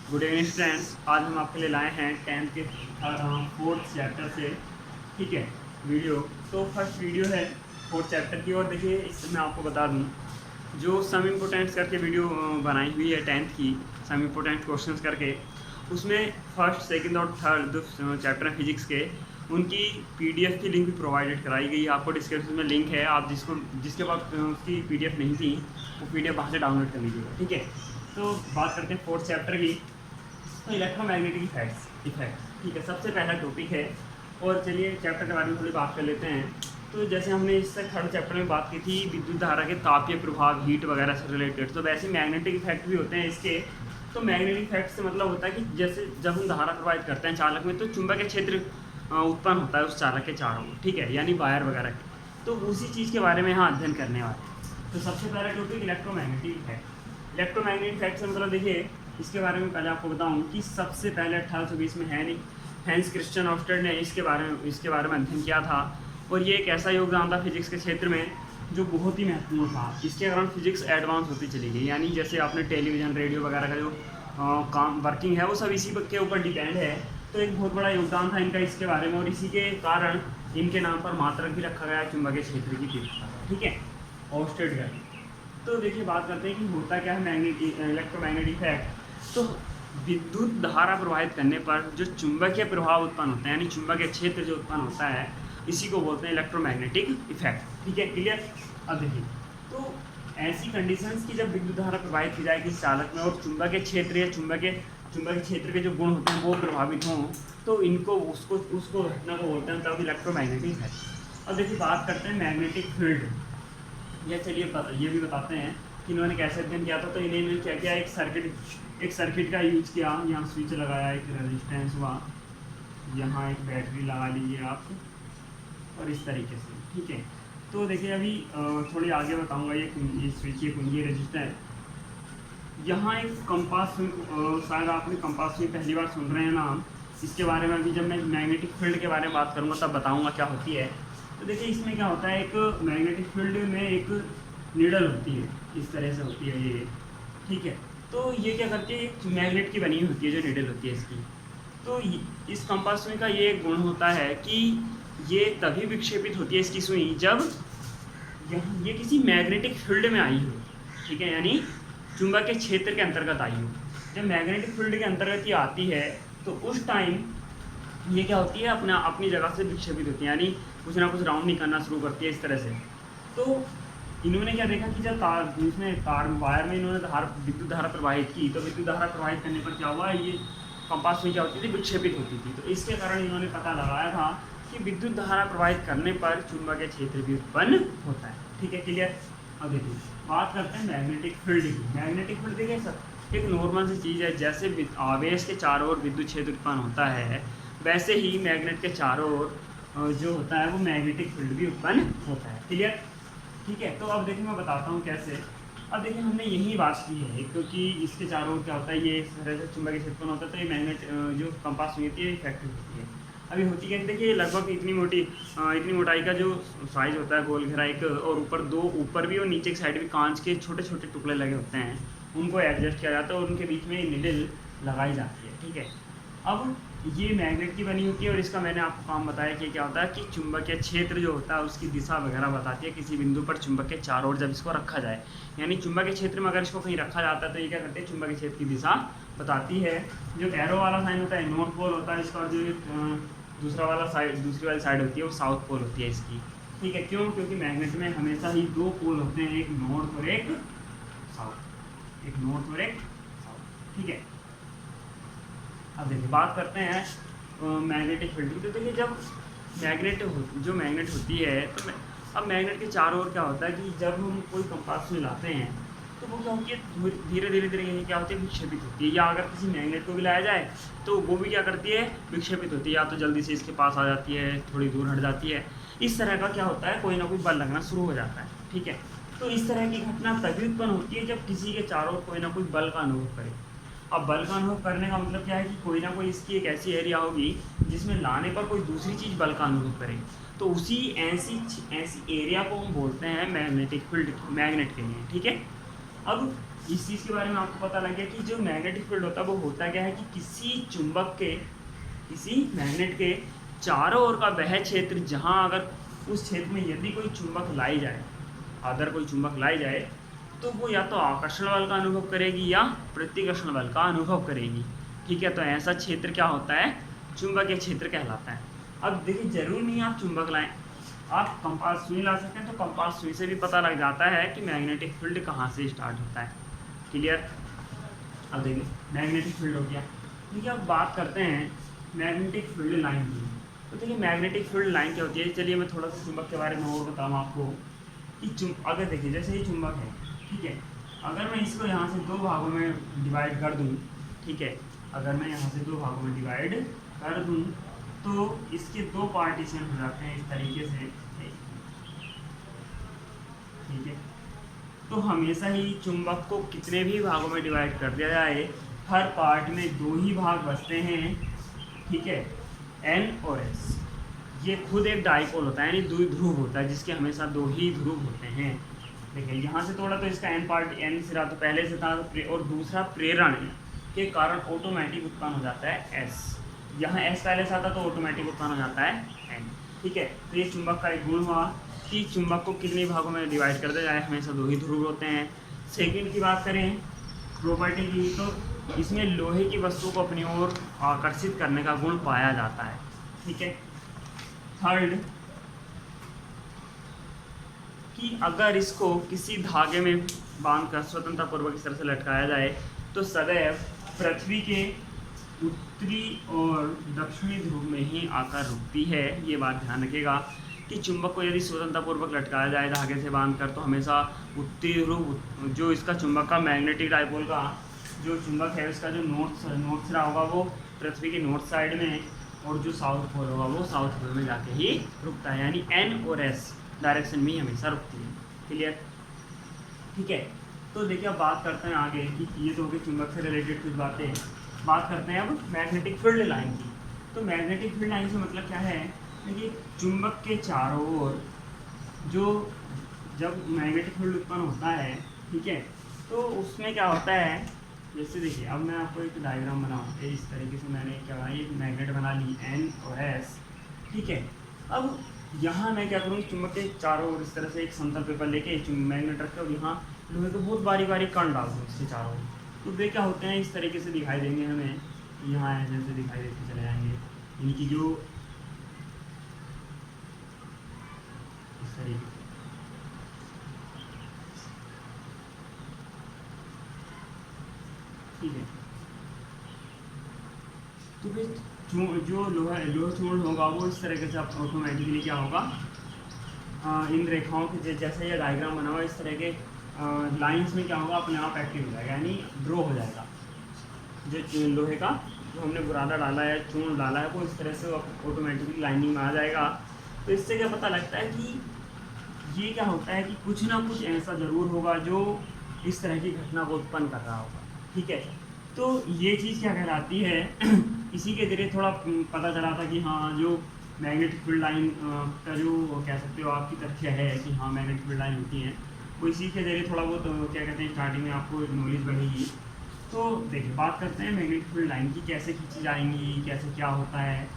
Good evening students. आज हम आपके लिए लाए हैं 10th के 4th चैप्टर से, ठीक है, वीडियो। तो फर्स्ट वीडियो है 4th चैप्टर की। और देखिए, इससे मैं आपको बता दूं, जो सम इम्पोर्टेंट्स करके वीडियो बनाई हुई है 10th की, सम इम्पोर्टेंट क्वेश्चंस करके, उसमें फर्स्ट सेकंड और थर्ड जो चैप्टर है फिजिक्स के, उनकी पीडीएफ की लिंक भी प्रोवाइडेड कराई गई है। आपको डिस्क्रिप्शन में लिंक है, आप जिसके पास उसकी पीडीएफ नहीं थी वो पीडीएफ वहाँ से डाउनलोड कर लीजिएगा, ठीक है। तो बात करते हैं 4th चैप्टर की। तो इलेक्ट्रोमैग्नेटिक इफेक्ट, ठीक है, सबसे पहला टॉपिक है। और चलिए चैप्टर के बारे में थोड़ी बात कर लेते हैं। तो जैसे हमने इससे थर्ड चैप्टर में बात की थी विद्युत धारा के तापीय प्रभाव, हीट वगैरह से रिलेटेड, तो वैसे मैग्नेटिक इफेक्ट भी होते हैं इसके। तो मैग्नेटिक इफेक्ट से मतलब होता है कि जैसे जब हम धारा प्रवाहित करते हैं चालक में, तो चुंबकीय क्षेत्र उत्पन्न होता है उस चालक के चारों ओर, ठीक है, यानी वायर वगैरह के। तो उसी चीज़ के बारे में यहाँ अध्ययन करने वाले हैं। तो सबसे पहला topic electromagnetic effect. Electromagnetic effect से मतलब देखिए, इसके बारे में पहले आपको बताऊं कि सबसे पहले 1820 में हैंस क्रिश्चियन ऑस्टेड ने इसके बारे में अध्ययन किया था। और ये एक ऐसा योगदान था फिजिक्स के क्षेत्र में जो बहुत ही महत्वपूर्ण था। इसके कारण फिजिक्स एडवांस होती चली गई, यानी जैसे आपने टेलीविज़न, रेडियो वगैरह का जो काम वर्किंग है वो सब इसी के ऊपर डिपेंड है। तो एक बहुत बड़ा योगदान था इनका इसके बारे में, और इसी के कारण इनके नाम पर मात्रक भी रखा गया चुंबकीय क्षेत्र की तीव्रता, ठीक है, ऑस्टेड का। तो देखिए बात करते हैं कि होता क्या है इलेक्ट्रोमैग्नेटिक इफेक्ट। तो विद्युत धारा प्रवाहित करने पर जो चुंबकीय प्रभाव उत्पन्न होता है, यानी चुंबकीय क्षेत्र जो उत्पन्न होता है, इसी को बोलते हैं इलेक्ट्रोमैग्नेटिक इफेक्ट, ठीक है, क्लियर। अब देखिए, तो ऐसी कंडीशंस की जब विद्युत धारा प्रवाहित की जाएगी चालक में और चुंबकीय क्षेत्र या चुंबकीय क्षेत्र के जो गुण होते हैं वो प्रभावित हों, तो इनको उसको घटना को बोलते हैं तब इलेक्ट्रोमैग्नेटिक इफेक्ट। अब देखिए बात करते हैं मैग्नेटिक फील्ड। या चलिए ये भी बताते हैं कि इन्होंने कैसे अध्ययन किया था। तो इन्होंने क्या किया, एक सर्किट का यूज किया। यहाँ स्विच लगाया, एक रेजिस्टेंस हुआ, यहाँ एक बैटरी लगा लीजिए आप, और इस तरीके से, ठीक है। तो देखिए अभी थोड़ी आगे बताऊंगा। ये स्विच, ये कुंजी, रेजिस्टेंस, यहाँ एक कंपास, शायद आपने कंपास में पहली बार सुन रहे हैं नाम। इसके बारे में अभी जब मैं मैग्नेटिक फील्ड के बारे में बात करूँगा तब बताऊँगा क्या होती है। तो देखिए इसमें क्या होता है, एक मैग्नेटिक फील्ड में एक नीडल होती है, इस तरह से होती है ये, ठीक है। तो ये क्या करती है, एक मैग्नेट की बनी होती है जो नीडल होती है इसकी। तो इस कंपास सुई का ये एक गुण होता है कि ये तभी विक्षेपित होती है इसकी सुई जब ये किसी मैग्नेटिक फील्ड में आई हो, ठीक है, यानी चुंबकीय क्षेत्र के अंतर्गत आई हो। जब मैग्नेटिक फील्ड के अंतर्गत ये आती है तो उस टाइम ये क्या होती है, अपनी जगह से विक्षेपित होती है, यानी कुछ ना कुछ राउंड नहीं करना शुरू करती है इस तरह से। तो इन्होंने क्या देखा कि जब तार वायर में इन्होंने विद्युत धारा प्रवाहित की, तो विद्युत धारा प्रवाहित करने पर क्या हुआ, ये कंपास में क्या होती थी, विक्षेपित होती थी। तो इसके कारण इन्होंने पता लगाया था कि विद्युत धारा प्रवाहित करने पर चुंबकीय क्षेत्र भी उत्पन्न होता है, ठीक है, क्लियर। अब देखिए बात करते हैं मैग्नेटिक फील्ड की। मैग्नेटिक फील्ड देखिए सर एक नॉर्मल सी चीज़ है। जैसे आवेश के चारों ओर विद्युत क्षेत्र उत्पन्न होता है, वैसे ही मैग्नेट के चारों ओर जो होता है वो मैग्नेटिक फील्ड भी उत्पन्न होता है, क्लियर, ठीक है। तो अब देखिए मैं बताता हूँ कैसे। अब देखिए हमने यही बात की है, क्योंकि इसके चारों ओर क्या होता है, ये इस तरह से चुंबकीय क्षेत्र उत्पन्न होता है, तो ये मैग्नेट जो कंपास हुई होती है इफेक्टिव होती है। अभी होती है देखिए लगभग इतनी मोटाई का जो साइज होता है गोल घेरा एक, और ऊपर भी और नीचे की साइड भी कांच के छोटे छोटे टुकड़े लगे होते हैं, उनको एडजस्ट किया जाता है और उनके बीच में निडल लगाई जाती है, ठीक है। अब ये मैग्नेट की बनी होती है और इसका मैंने आपको काम बताया कि क्या होता है कि चुंबकीय क्षेत्र जो होता है उसकी दिशा वगैरह बताती है किसी बिंदु पर चुंबक के चारों ओर जब इसको रखा जाए, यानी चुंबकीय क्षेत्र में अगर इसको कहीं रखा जाता है तो ये क्या करते हैं, चुंबकीय क्षेत्र की दिशा बताती है। जो एरो वाला साइन होता है नॉर्थ पोल होता है इसका, और जो दूसरी वाली साइड होती है वो साउथ पोल होती है इसकी, ठीक है। क्यों, क्योंकि मैग्नेट में हमेशा ही दो पोल होते हैं, एक नॉर्थ और एक साउथ, ठीक है। अब देखिए बात करते हैं मैग्नेटिक फील्ड की। तो देखिए जब मैग्नेट होती है, तो अब मैग्नेट के चारों ओर क्या होता है कि जब हम कोई कंपास में लाते हैं तो वो क्या होती है, धीरे धीरे ये क्या होती है, विक्षेपित होती है। या अगर किसी मैग्नेट को भी लाया जाए तो वो भी क्या करती है, विक्षेपित होती है, या तो जल्दी से इसके पास आ जाती है, थोड़ी दूर हट जाती है। इस तरह का क्या होता है, कोई ना कोई बल लगना शुरू हो जाता है, ठीक है। तो इस तरह की घटना तभी उत्पन्न होती है जब किसी के चारों ओर कोई ना कोई बल का अनुभव करे। अब बल का अनुभव करने का मतलब क्या है कि कोई ना कोई इसकी एक ऐसी एरिया होगी जिसमें लाने पर कोई दूसरी चीज़ बल का अनुभव करे। तो उसी ऐसी एरिया को हम बोलते हैं मैग्नेटिक फील्ड, मैग्नेट के लिए, ठीक है। अब इस चीज़ के बारे में आपको पता लग गया कि जो मैग्नेटिक फील्ड होता है वो होता क्या है कि किसी मैग्नेट के चारों ओर का वह क्षेत्र जहाँ अगर उस क्षेत्र में यदि कोई चुंबक लाई जाए, अगर कोई चुंबक लाई जाए, तो वो या तो आकर्षण बल का अनुभव करेगी या प्रतिकर्षण बल का अनुभव करेगी। ठीक है, तो ऐसा क्षेत्र क्या होता है, चुंबकीय क्षेत्र कहलाता है। अब देखिए, जरूरी नहीं आप चुंबक लाएं, आप कंपास सुई ला सकते हैं, तो कंपास सुई से भी पता लग जाता है कि मैग्नेटिक फील्ड कहाँ से स्टार्ट होता है। क्लियर। अब देखिए मैग्नेटिक फील्ड हो गया। देखिए अब बात करते हैं मैग्नेटिक फील्ड लाइन की। तो देखिए मैग्नेटिक फील्ड लाइन क्या होती है, चलिए मैं थोड़ा सा चुंबक के बारे में और बताऊँ आपको कि अगर देखिए जैसे ये चुंबक है, ठीक है, अगर मैं इसको यहाँ से दो भागों में डिवाइड कर दूँ, ठीक है, अगर मैं यहाँ से दो भागों में डिवाइड कर दूँ तो इसके दो पार्टीशन हो जाते हैं इस तरीके से, ठीक है। तो हमेशा ही चुंबक को कितने भी भागों में डिवाइड कर दिया जाए, हर पार्ट में दो ही भाग बचते हैं, ठीक है, N और S। ये खुद एक डाइपोल होता है, यानी द्विध्रुव होता है, जिसके हमेशा दो ही ध्रुव होते हैं। देखिए यहाँ से थोड़ा तो इसका N सिरा तो पहले से था, और दूसरा प्रेरण के कारण ऑटोमेटिक उत्पन्न हो जाता है S। यहाँ S पहले से आता तो ऑटोमेटिक उत्पन्न हो जाता है N। ठीक है, तो ये चुंबक का एक गुण हुआ कि चुंबक को कितने भागों में डिवाइड कर दिया जाए, हमेशा दो ही ध्रुव होते हैं। सेकंड की बात करें प्रॉपर्टी की, तो इसमें लोहे की वस्तु को अपनी ओर आकर्षित करने का गुण पाया जाता है। ठीक है। थर्ड कि अगर इसको किसी धागे में बांधकर स्वतंत्रता पूर्वक इस तरह से लटकाया जाए तो सदैव पृथ्वी के उत्तरी और दक्षिणी ध्रुव में ही आकर रुकती है। ये बात ध्यान रखिएगा कि चुंबक को यदि स्वतंत्रतापूर्वक लटकाया जाए धागे से बांधकर तो हमेशा उत्तरी ध्रुव, जो इसका चुंबक का मैग्नेटिक डाइपोल का जो चुंबक है उसका जो नॉर्थ सिरा होगा वो पृथ्वी के नॉर्थ साइड में, और जो साउथ पोल होगा वो साउथ पोल में जाके ही रुकता है, यानी N और S डायरेक्शन में ही हमेशा रुकती है। क्लियर। ठीक है, तो देखिए अब बात करते हैं आगे कि ये तो हो गई चुंबक से रिलेटेड कुछ बातें। बात करते हैं अब मैग्नेटिक फील्ड लाइन की। तो मैग्नेटिक फील्ड लाइन से मतलब क्या है, देखिए चुंबक के चारों ओर जो जब मैग्नेटिक फील्ड उत्पन्न होता है, ठीक है, तो उसमें क्या होता है, जैसे देखिए अब मैं आपको एक डायग्राम बनाऊँ, इस तरीके से मैंने क्या बनाया, एक मैग्नेट बना ली N और S। ठीक है, अब यहाँ मैं क्या करूँ, चुंबक के चारों ओर इस तरह से एक समतल पेपर लेके मैग्नेट रखे और यहाँ लोहे को बहुत बारी बारी कण डाल दूँ इसके चारों ओर, तो वे क्या होते हैं इस तरीके से दिखाई देंगे हमें, यहाँ ऐसे दिखाई देते चले जाएंगे, इनकी जो इस तरीके से, ठीक है। तो फिर जो लोहा चूर्ण होगा वो इस तरीके से ऑटोमेटिकली क्या होगा, इन रेखाओं के जैसे ये डायग्राम बना हुआ इस तरह के लाइंस में क्या होगा, अपने आप एक्टिव हो जाएगा, यानी ड्रॉ हो जाएगा। जो लोहे का जो हमने बुरादा डाला है, चूर्ण डाला है, वो इस तरह से ऑटोमेटिकली लाइनिंग में आ जाएगा। तो इससे क्या पता लगता है कि ये क्या होता है कि कुछ ना कुछ ऐसा ज़रूर होगा जो इस तरह की घटना को उत्पन्न कर रहा होगा। ठीक है, तो ये चीज़ क्या कहलाती है इसी के जरिए थोड़ा पता चला था कि हाँ जो मैग्नेटिक फील्ड लाइन का जो कह सकते हो आपकी तथ्य है कि हाँ मैग्नेटिक फील्ड लाइन होती है, वो इसी के जरिए थोड़ा बहुत क्या कहते हैं स्टार्टिंग में आपको नॉलेज बढ़ेगी। तो देखिए बात करते हैं मैग्नेटिक फील्ड लाइन की, कैसे खींची जाएंगी, कैसे क्या होता है।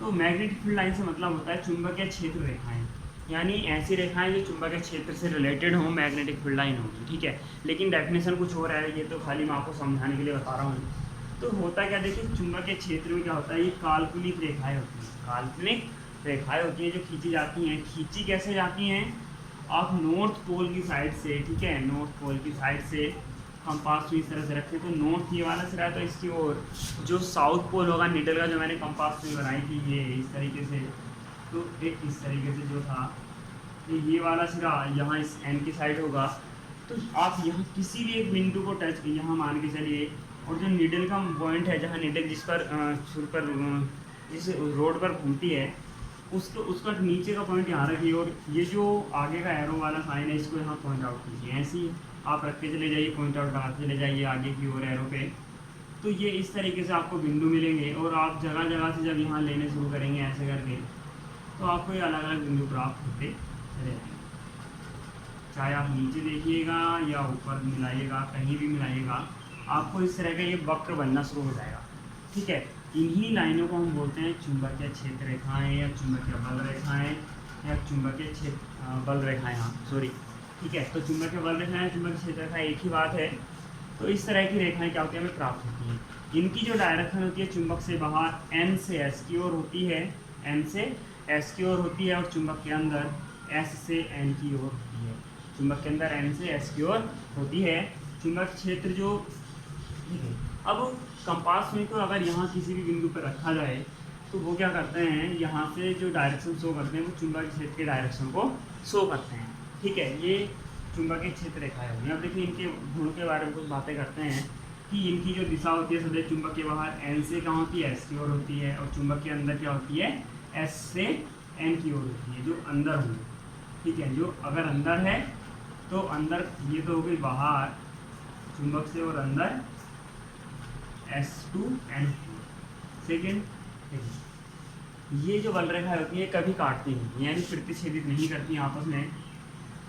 तो मैग्नेटिक फील्ड लाइन से मतलब होता है चुंबकीय क्षेत्र रेखाएं, यानी ऐसी रेखाएं जो चुंबकीय क्षेत्र से रिलेटेड हों मैग्नेटिक फील्ड लाइन होगी। ठीक है, लेकिन डेफिनेशन कुछ और है, ये तो खाली मैं आपको समझाने के लिए बता रहा हूँ। तो होता क्या, देखिए चुंबकीय क्षेत्र में क्या होता है, ये काल्पनिक रेखाएं होती हैं, काल्पनिक रेखाएं होती हैं जो खींची जाती हैं। खींची कैसे जाती हैं, आप नॉर्थ पोल की साइड से, ठीक है, नॉर्थ पोल की साइड से हम पास इस तरह से रखें तो नॉर्थ ये वाला सिरा है, तो इसकी ओर जो साउथ पोल होगा निडल का, जो मैंने कंपास में बनाई थी ये इस तरीके से, तो एक इस तरीके से जो था तो ये वाला सिरा यहाँ इस N की साइड होगा। तो आप यहाँ किसी भी एक बिंदु को टच यहाँ मान के चलिए, और जो नीडल का पॉइंट है जहाँ नीडल जिस पर जिस रोड पर घूमती है उसका नीचे का पॉइंट यहाँ रखिए, और ये जो आगे का एरो वाला साइन है इसको यहाँ पॉइंट आउट कीजिए। ऐसे ही आप रखते चले जाइए, पॉइंट आउट बनाते चले जाइए आगे की ओर एरो पे। तो ये इस तरीके से आपको बिंदु मिलेंगे, और आप जगह जगह से जब यहाँ लेने शुरू करेंगे ऐसे करके, तो आपको ये अलग अलग बिंदु प्राप्त होते चले जाएंगे। चाहे आप नीचे देखिएगा या ऊपर मिलाइएगा, कहीं भी मिलाइएगा, आपको इस तरह का ये वक्र बनना शुरू हो जाएगा। ठीक है, इन्हीं लाइनों को हम बोलते हैं चुंबकीय क्षेत्र रेखाएं या चुंबकीय बल रेखाएं या चुंबकीय क्षेत्र बल रेखाएं, हाँ सॉरी। ठीक है, तो चुंबकीय बल रेखाएं, चुंबकीय क्षेत्र रेखाएं एक ही बात है। तो इस तरह की रेखाएं क्या होती है, हमें प्राप्त होती हैं। इनकी जो डायरेक्शन होती है चुंबक से बाहर एन से एस की ओर होती है, एन से एस की ओर होती है, और चुंबक के अंदर एस से एन की ओर होती है। चुंबक के अंदर एन से एस की ओर होती है। चुंबक क्षेत्र जो, ठीक है, अब कंपास सुई को अगर यहाँ किसी भी बिंदु पर रखा जाए तो वो क्या करते हैं, यहाँ से जो डायरेक्शन शो करते हैं वो चुंबकीय क्षेत्र के डायरेक्शन को शो करते हैं। ठीक है, ये चुंबकीय क्षेत्र रेखाएं होगी। अब देखिए इनके गुणों के बारे में कुछ बातें करते हैं कि इनकी जो दिशा होती है सदैव चुंबक के बाहर एन से कहाँ होती है, एस की ओर होती है, और चुंबक के अंदर क्या होती है, एस से एन की ओर होती है, जो अंदर होगी। ठीक है, जो अगर अंदर है तो अंदर ये तो हो गई बाहर चुंबक से, और अंदर एस टू एन। सेकेंड, ये जो बल रेखाएं होती है कभी काटती नहीं, यानी प्रतिच्छेदित नहीं करती आपस में,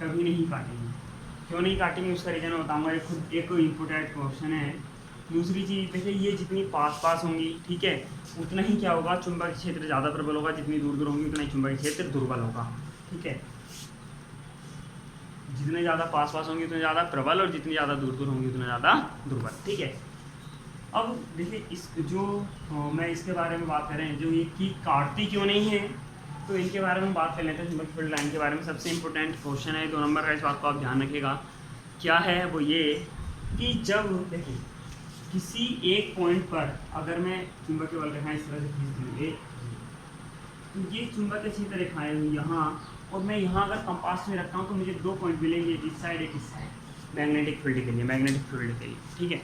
कभी नहीं काटेंगी। क्यों नहीं काटेंगे उसका रीज़न मैं बताऊंगा, ये खुद एक इम्पोर्टेंट क्वेश्चन है। दूसरी चीज़ देखिए, ये जितनी पास पास होंगी, ठीक है, उतना ही क्या होगा, चुंबकीय क्षेत्र ज़्यादा प्रबल होगा, जितनी दूर दूर होंगी उतना ही चुंबकीय क्षेत्र दुर्बल होगा। ठीक है, जितने ज़्यादा पास पास होंगी उतने ज़्यादा प्रबल, और जितनी ज़्यादा दूर दूर होंगी उतना ज़्यादा दुर्बल। ठीक है, अब देखिए इस जो मैं इसके बारे में बात करें, जो ये कि काटती क्यों नहीं है, तो इनके बारे में बात कर लेते हैं। चुंबकीय फील्ड लाइन के बारे में सबसे इंपॉर्टेंट क्वेश्चन है 2 नंबर का, इस बात को आप ध्यान रखिएगा। क्या है वो, ये कि जब देखिए किसी एक पॉइंट पर अगर मैं चुंबकीय बल रेखाएं इस तरह से खींच दूँ, तो ये चुंबकीय क्षेत्र रेखाएं हुई यहाँ, और मैं यहाँ अगर कंपास में रखता हूँ तो मुझे 2 पॉइंट मिलेंगे, एक इस साइड एक इस साइड, मैग्नेटिक फील्ड के लिए, मैग्नेटिक फील्ड के लिए। ठीक है,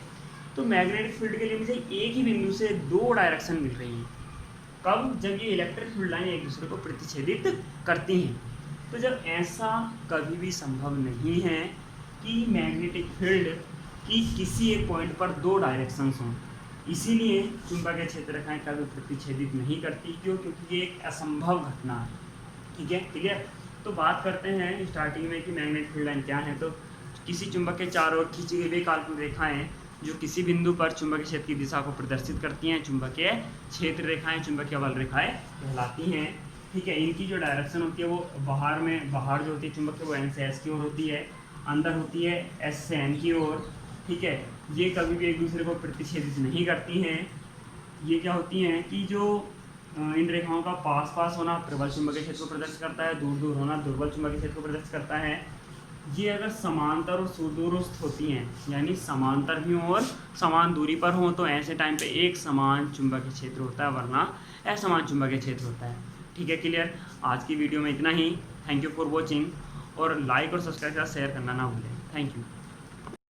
तो मैग्नेटिक फील्ड के लिए मुझे एक ही बिंदु से 2 डायरेक्शन मिल रही हैं। कब, जब ये इलेक्ट्रिक फील्ड लाइन एक दूसरे को प्रतिच्छेदित करती हैं। तो जब ऐसा कभी भी संभव नहीं है कि मैग्नेटिक फील्ड की किसी एक पॉइंट पर 2 डायरेक्शंस हों, इसीलिए चुंबकीय क्षेत्र रेखाएं कभी प्रतिच्छेदित नहीं करती। क्यों, क्योंकि ये एक असंभव घटना है। ठीक है, क्लियर। तो बात करते हैं स्टार्टिंग में कि मैग्नेटिक फील्ड लाइन क्या है। तो किसी चुंबक के चारों ओर खींची गई वे काल्पनिक रेखाएं जो किसी बिंदु पर चुंबकीय क्षेत्र की दिशा को प्रदर्शित करती हैं, चुंबकीय क्षेत्र रेखाएं, चुंबकीय बल रेखाएं कहलाती हैं। ठीक है, इनकी जो डायरेक्शन होती है वो बाहर जो होती है चुंबक के, वो एन से एस की ओर होती है, अंदर होती है एस से एन की ओर। ठीक है, ये कभी भी एक दूसरे को प्रतिच्छेदित नहीं करती हैं। ये क्या होती हैं कि जो इन रेखाओं का पास पास होना प्रबल चुंबकीय क्षेत्र को प्रदर्शित करता है, दूर दूर होना दुर्बल चुंबकीय क्षेत्र को प्रदर्शित करता है। ये अगर समांतर और सुदूरस्थ होती हैं, यानी समांतर भी हों और समान दूरी पर हों, तो ऐसे टाइम पे एक समान चुंबकीय क्षेत्र होता है, वरना असमान चुंबकीय क्षेत्र होता है। ठीक है, क्लियर। आज की वीडियो में इतना ही। थैंक यू फॉर वॉचिंग, और लाइक और सब्सक्राइब शेयर करना ना भूलें। Thank you.